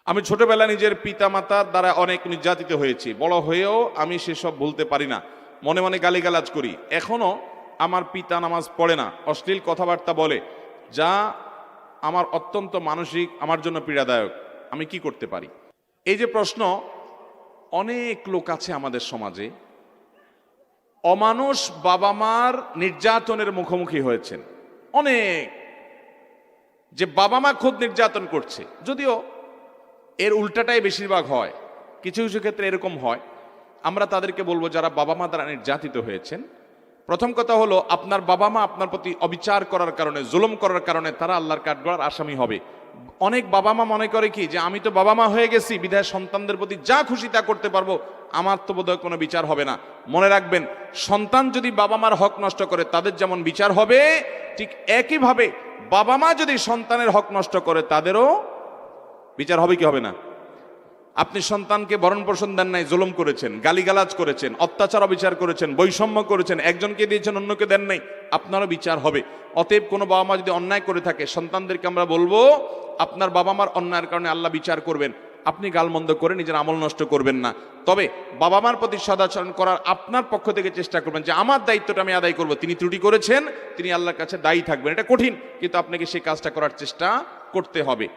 আমি ছোটবেলায় নিজের পিতামাতার দ্বারা অনেক নির্যাতিত হয়েছি। বড় হয়েও আমি সেসব ভুলতে পারি না। মনে মনে গালিগালাজ করি। এখনো আমার পিতা নামাজ পড়ে না, অশ্লীল কথাবার্তা বলে, যা আমার অত্যন্ত মানসিক আমার জন্য পীড়াদায়ক। আমি কি করতে পারি? এই যে প্রশ্ন, অনেক লোক আছে আমাদের সমাজে অমানুষ বাবা মার নির্যাতনের মুখোমুখি হয়েছেন। অনেক, যে বাবা মা খুব নির্যাতন করছে, যদিও এর উল্টাটাই বেশিরভাগ হয়। কিছু কিছু ক্ষেত্রে এরকম হয়। আমরা তাদেরকে বলবো, যারা বাবা মা দ্বারা নির্যাতিত হয়েছেন, প্রথম কথা হলো, আপনার বাবা মা আপনার প্রতি অবিচার করার কারণে, জুলুম করার কারণে তারা আল্লাহর কাঠগড়ার আসামি হবে। অনেক বাবা মা মনে করে কি, যে আমি তো বাবা মা হয়ে গেছি, বিধায় সন্তানদের প্রতি যা খুশি তা করতে পারবো, আমার তো বোধহয় কোনো বিচার হবে না। মনে রাখবেন, সন্তান যদি বাবা মার হক নষ্ট করে তাদের যেমন বিচার হবে, ঠিক একইভাবে বাবা মা যদি সন্তানের হক নষ্ট করে তাদেরও বিচার হবে কি হবে না? আপনি সন্তানকে ভরণ পোষণ দেন নাই, জুলুম করেছেন, গালিগালাজ করেছেন, অত্যাচার অবিচার করেছেন, বৈষম্য করেছেন, একজনকে দিয়েছেন অন্যকে দেন নাই, আপনারও বিচার হবে। অতএব কোনো বাবা মা যদি অন্যায় করে থাকে, সন্তানদেরকে আমরা বলবো, আপনার বাবা মার অন্যায়ের কারণে আল্লাহ বিচার করবেন, আপনি গালমন্দ করে নিজের আমল নষ্ট করবেন না। তবে বাবা মার প্রতি সদাচরণ করার আপনার পক্ষ থেকে চেষ্টা করবেন, যে আমার দায়িত্বটা আমি আদায় করব। তিনি ত্রুটি করেছেন, তিনি আল্লাহর কাছে দায়ী থাকবেন। এটা কঠিন, কিন্তু আপনাকে সেই কাজটা করার চেষ্টা করতে হবে।